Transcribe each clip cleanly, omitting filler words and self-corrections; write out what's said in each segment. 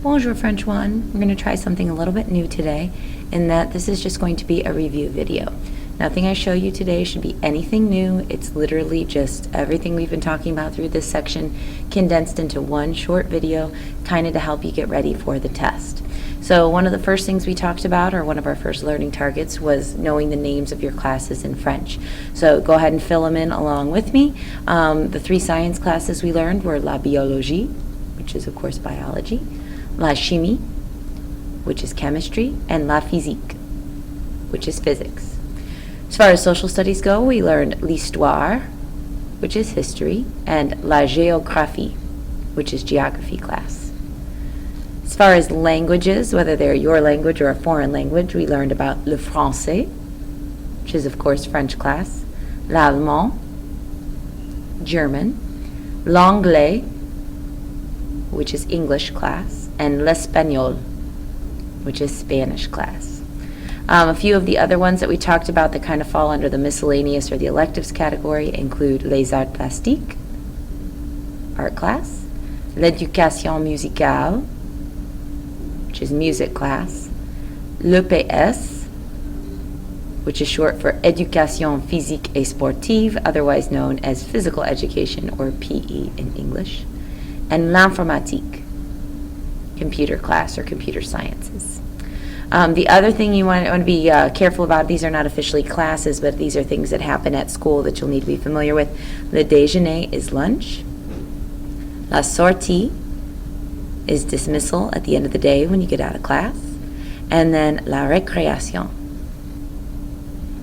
Bonjour French 1. We're going to try something a little bit new today in that this is just going to be a review video. Nothing I show you today should be anything new. It's literally just everything we've been talking about through this section condensed into one short video, kind of to help you get ready for the test. So one of the first things we talked about, or one of our first learning targets, was knowing the names of your classes in French. So go ahead and fill them in along with me. The three science classes we learned were la biologie, which is of course biology, la chimie, which is chemistry, and la physique, which is physics. As far as social studies go, we learned l'histoire, which is history, and la géographie, which is geography class. As far as languages, whether they're your language or a foreign language, we learned about le français, which is of course French class, l'allemand, German, l'anglais, which is English class, and l'espagnol, which is Spanish class. A few of the other ones that we talked about that kind of fall under the miscellaneous or the electives category include les arts plastiques, art class, l'éducation musicale, which is music class, l'EPS, which is short for éducation physique et sportive, otherwise known as physical education or PE in English, and l'informatique, computer class or computer sciences. The other thing you want to be careful about, these are not officially classes, but these are things that happen at school that you'll need to be familiar with. Le déjeuner is lunch. La sortie is dismissal at the end of the day when you get out of class. And then la récréation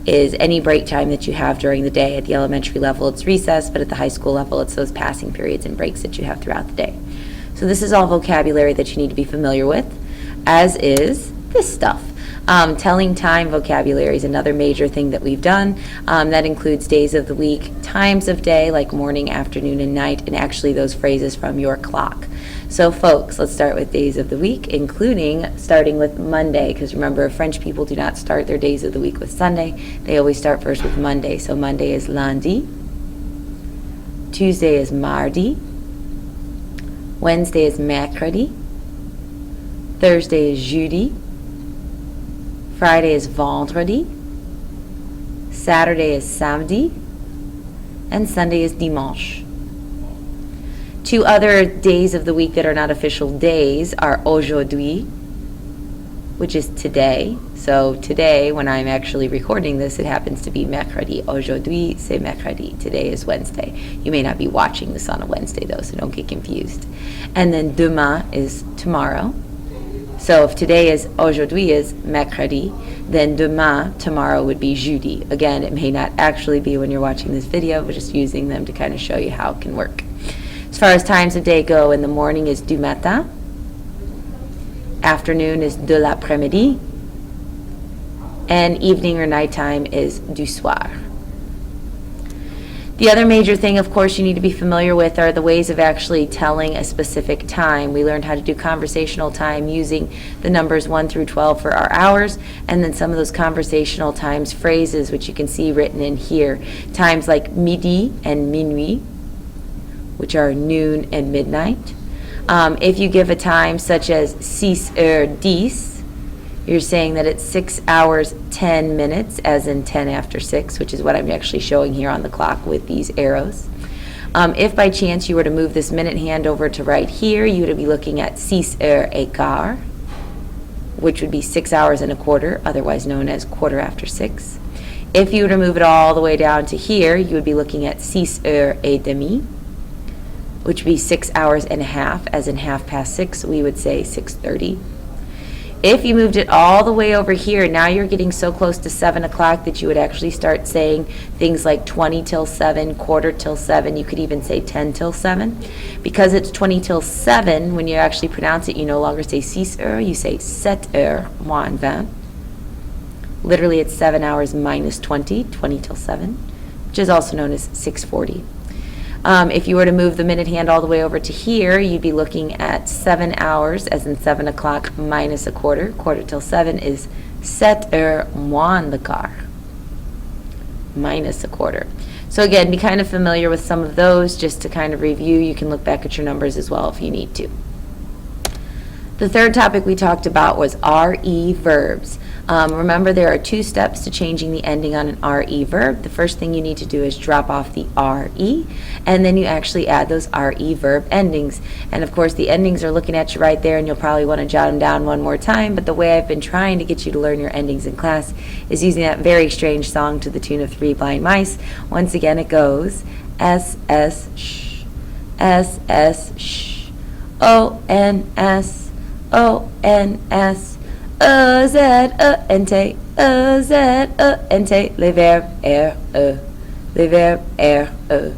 is any break time that you have during the day. At the elementary level, it's recess, but at the high school level, it's those passing periods and breaks that you have throughout the day. So this is all vocabulary that you need to be familiar with, as is this stuff. Telling time vocabulary is another major thing that we've done. That includes days of the week, times of day like morning, afternoon, and night, and actually those phrases from your clock. So folks, let's start with days of the week, including starting with Monday, because remember, French people do not start their days of the week with Sunday. They always start first with Monday. So Monday is lundi, Tuesday is mardi, Wednesday is mercredi, Thursday is jeudi, Friday is vendredi, Saturday is samedi, and Sunday is dimanche. Two other days of the week that are not official days are aujourd'hui, which is today. So today, when I'm actually recording this, it happens to be mercredi. Aujourd'hui, c'est mercredi. Today is Wednesday. You may not be watching this on a Wednesday, though, so don't get confused. And then demain is tomorrow. So if today is aujourd'hui is mercredi, then demain, tomorrow, would be jeudi. Again, it may not actually be when you're watching this video, but just using them to kind of show you how it can work. As far as times of day go, in the morning is du matin, afternoon is de l'après-midi, and evening or nighttime is du soir. The other major thing, of course, you need to be familiar with are the ways of actually telling a specific time. We learned how to do conversational time using the numbers 1 through 12 for our hours, and then some of those conversational times phrases, which you can see written in here. Times like midi and minuit, which are noon and midnight. If you give a time such as 6h10, you're saying that it's 6 hours 10 minutes, as in 10 after 6, which is what I'm actually showing here on the clock with these arrows. If by chance you were to move this minute hand over to right here, you would be looking at 6h15, which would be 6 hours and a quarter, otherwise known as quarter after 6. If you were to move it all the way down to here, you would be looking at 6h30, which would be 6 hours and a half, as in half past 6, we would say 6:30. If you moved it all the way over here, now you're getting so close to 7 o'clock that you would actually start saying things like 20 till 7, quarter till 7. You could even say 10 till 7. Because it's 20 till 7, when you actually pronounce it, you no longer say 6h, you say 7h moins 20. Literally, it's 7 hours minus 20, 20 till 7, which is also known as 6:40. If you were to move the minute hand all the way over to here, you'd be looking at 7 hours, as in 7 o'clock minus a quarter. Quarter till 7 is 7h moins le quart, minus a quarter. So again, be kind of familiar with some of those just to kind of review. You can look back at your numbers as well if you need to. The third topic we talked about was RE verbs. Remember, there are 2 steps to changing the ending on an RE verb. The first thing you need to do is drop off the RE, and then you actually add those RE verb endings. And of course, the endings are looking at you right there, and you'll probably want to jot them down one more time. But the way I've been trying to get you to learn your endings in class is using that very strange song to the tune of Three Blind Mice. Once again, it goes S, S, sh, S, S, sh, O, N, S, O, N, S, E, Z, E, N, T, E, Z, E, N, T, les verbes R, E, les verbes R, E.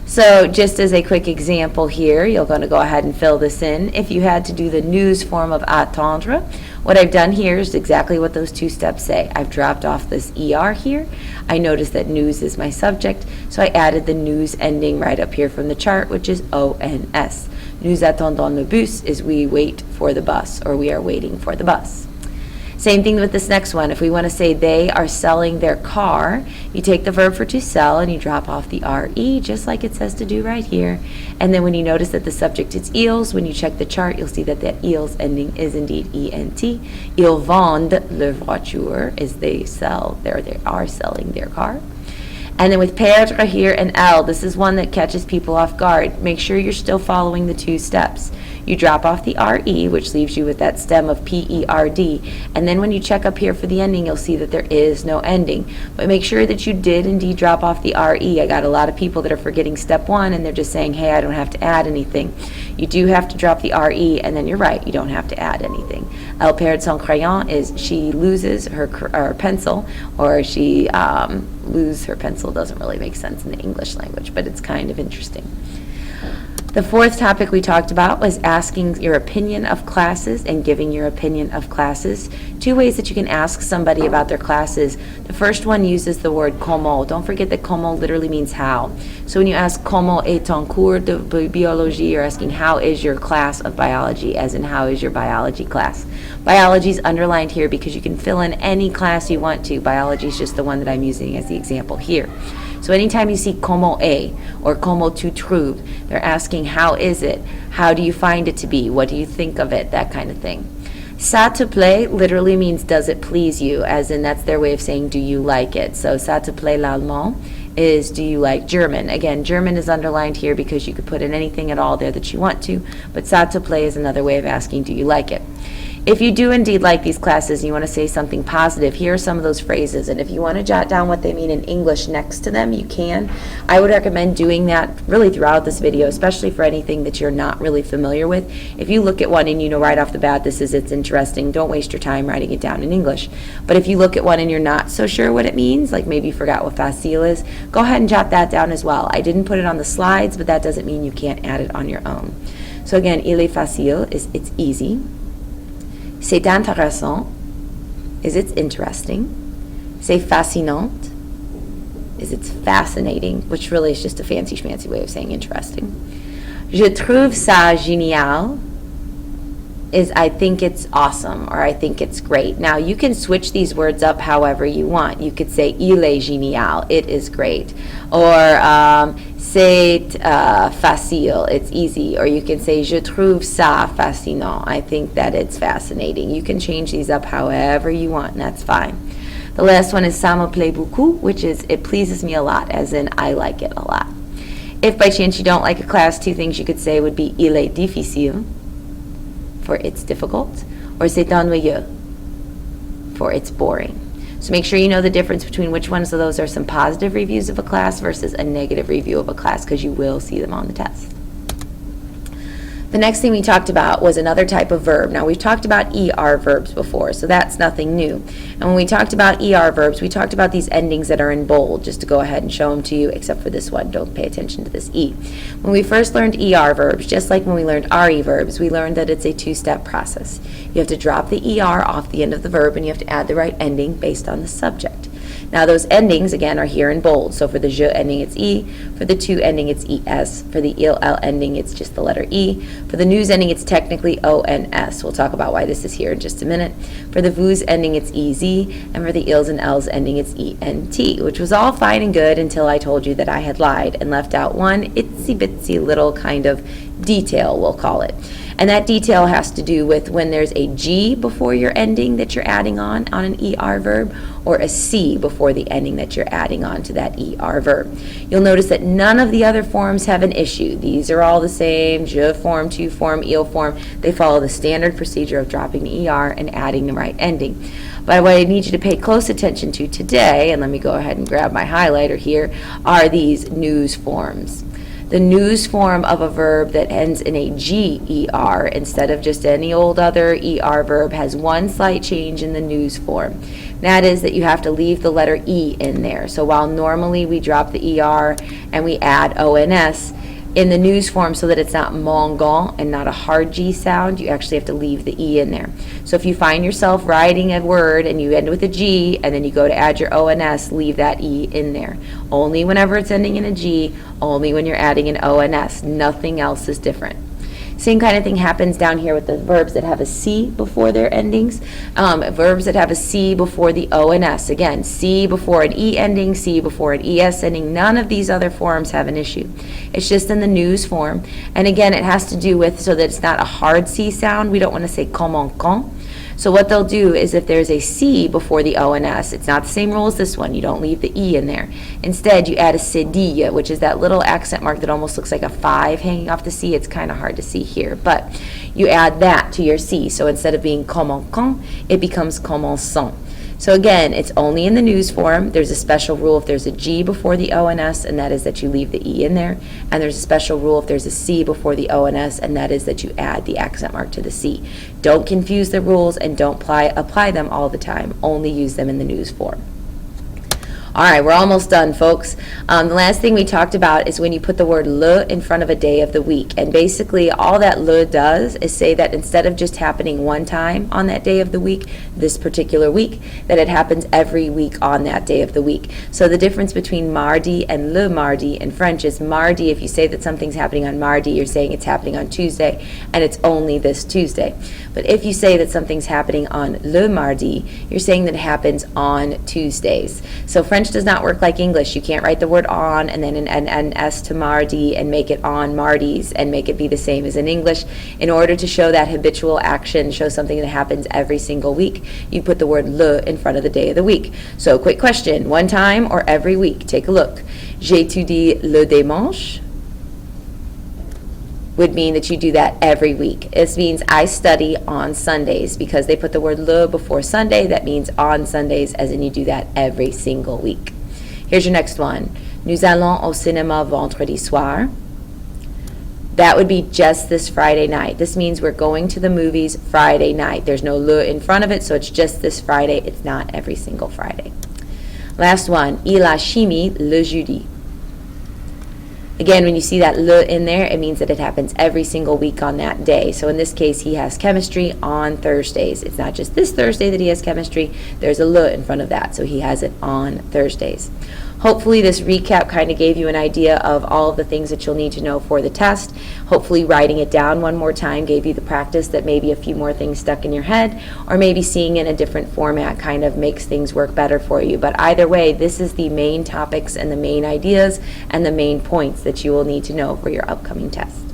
So just as a quick example here, you're going to go ahead and fill this in. If you had to do the nous form of attendre, what I've done here is exactly what those 2 steps say. I've dropped off this ER here. I noticed that nous is my subject, so I added the nous ending right up here from the chart, which is ONS. Nous attendons le bus is we wait for the bus, or we are waiting for the bus. Same thing with this next one. If we want to say they are selling their car, you take the verb for to sell and you drop off the RE, just like it says to do right here. And then when you notice that the subject is ils, when you check the chart, you'll see that the ils ending is indeed ENT. Ils vendent leur voiture is they are selling their car. And then with perdre here and L, this is one that catches people off guard. Make sure you're still following the 2 steps. You drop off the RE, which leaves you with that stem of PERD. And then when you check up here for the ending, you'll see that there is no ending. But make sure that you did indeed drop off the RE. I got a lot of people that are forgetting step 1, and they're just saying, hey, I don't have to add anything. You do have to drop the RE, and then you're right, you don't have to add anything. Elle perd son crayon is she loses her pencil, or she lose her pencil. Doesn't really make sense in the English language, but it's kind of interesting. The 4th topic we talked about was asking your opinion of classes and giving your opinion of classes. 2 ways that you can ask somebody about their classes. The first one uses the word comment. Don't forget that comment literally means how. So when you ask comment est ton cours de biologie, you're asking how is your class of biology, as in how is your biology class. Biology is underlined here because you can fill in any class you want to. Biology is just the one that I'm using as the example here. So anytime you see comment est or comment tu trouves, they're asking how is it? How do you find it to be? What do you think of it? That kind of thing. Ça te plaît literally means does it please you, as in that's their way of saying do you like it. So ça te plaît l'allemand is do you like German? Again, German is underlined here because you could put in anything at all there that you want to, but ça te plaît is another way of asking do you like it. If you do indeed like these classes and you want to say something positive, here are some of those phrases. And if you want to jot down what they mean in English next to them, you can. I would recommend doing that really throughout this video, especially for anything that you're not really familiar with. If you look at one and you know right off the bat it's interesting, don't waste your time writing it down in English. But if you look at one and you're not so sure what it means, like maybe you forgot what facile is, go ahead and jot that down as well. I didn't put it on the slides, but that doesn't mean you can't add it on your own. So again, il est facile is it's easy. C'est intéressant is it's interesting. C'est fascinant is it's fascinating, which really is just a fancy schmancy way of saying interesting. Je trouve ça génial is I think it's awesome, or I think it's great. Now you can switch these words up however you want. You could say il est génial, it is great, or c'est facile, it's easy, or you can say je trouve ça fascinant, I think that it's fascinating. You can change these up however you want, and that's fine. The last one is ça me plaît beaucoup, which is it pleases me a lot, as in I like it a lot. If by chance you don't like a class, 2 things you could say would be il est difficile, for it's difficult, or c'est ennuyeux, for it's boring. So make sure you know the difference between which ones of those are some positive reviews of a class versus a negative review of a class, because you will see them on the test. The next thing we talked about was another type of verb. Now, we've talked about ER verbs before, so that's nothing new. And when we talked about ER verbs, we talked about these endings that are in bold, just to go ahead and show them to you, except for this one. Don't pay attention to this E. When we first learned ER verbs, just like when we learned RE verbs, we learned that it's a 2-step process. You have to drop the ER off the end of the verb, and you have to add the right ending based on the subject. Now, those endings, again, are here in bold. So for the je ending, it's E. For the tu ending, it's ES. For the il ending, it's just the letter E. For the nous ending, it's technically ONS. We'll talk about why this is here in just a minute. For the vous ending, it's EZ. And for the ils and els ending, it's ENT, which was all fine and good until I told you that I had lied and left out one itsy-bitsy little kind of detail, we'll call it. And that detail has to do with when there's a G before your ending that you're adding on an ER verb, or a C before the ending that you're adding on to that ER verb. You'll notice that none of the other forms have an issue. These are all the same: je form, tu form, il form. They follow the standard procedure of dropping the ER and adding the right ending. But what I need you to pay close attention to today, and let me go ahead and grab my highlighter here, are these news forms. The news form of a verb that ends in a GER instead of just any old other ER verb has one slight change in the news form. That is that you have to leave the letter E in there. So while normally we drop the ER and we add ONS, in the news form, so that it's not mongon and not a hard G sound, you actually have to leave the E in there. So if you find yourself writing a word and you end with a G and then you go to add your ONS, leave that E in there. Only whenever it's ending in a G, only when you're adding an ONS. Nothing else is different. Same kind of thing happens down here with the verbs that have a C before their endings. Verbs that have a C before the O and S. Again, C before an E ending, C before an ES ending. None of these other forms have an issue. It's just in the news form. And again, it has to do with, so that it's not a hard C sound, we don't want to say comment quand. So what they'll do is if there's a C before the O and S, it's not the same rule as this one. You don't leave the E in there. Instead, you add a cedille, which is that little accent mark that almost looks like a 5 hanging off the C. It's kind of hard to see here, but you add that to your C. So instead of being comment quand, it becomes commençons. So again, it's only in the news form. There's a special rule if there's a G before the O and S, and that is that you leave the E in there. And there's a special rule if there's a C before the O and S, and that is that you add the accent mark to the C. Don't confuse the rules and don't apply them all the time. Only use them in the news form. All right, we're almost done, folks. The last thing we talked about is when you put the word le in front of a day of the week. And basically, all that le does is say that instead of just happening one time on that day of the week, this particular week, that it happens every week on that day of the week. So the difference between mardi and le mardi in French is mardi, if you say that something's happening on mardi, you're saying it's happening on Tuesday, and it's only this Tuesday. But if you say that something's happening on le mardi, you're saying that it happens on Tuesdays. So French does not work like English. You can't write the word on and then an S to mardi and make it on mardis and make it be the same as in English. In order to show that habitual action, show something that happens every single week, you put the word le in front of the day of the week. So quick question, one time or every week? Take a look. J'étudie le dimanche would mean that you do that every week. This means I study on Sundays. Because they put the word le before Sunday, that means on Sundays, as in you do that every single week. Here's your next one. Nous allons au cinéma vendredi soir. That would be just this Friday night. This means we're going to the movies Friday night. There's no le in front of it, so it's just this Friday. It's not every single Friday. Last one. Il a chimie le jeudi. Again, when you see that le in there, it means that it happens every single week on that day. So in this case, he has chemistry on Thursdays. It's not just this Thursday that he has chemistry. There's a le in front of that, so he has it on Thursdays. Hopefully this recap kind of gave you an idea of all of the things that you'll need to know for the test. Hopefully writing it down one more time gave you the practice that maybe a few more things stuck in your head, or maybe seeing it in a different format kind of makes things work better for you. But either way, this is the main topics and the main ideas and the main points that you will need to know for your upcoming test.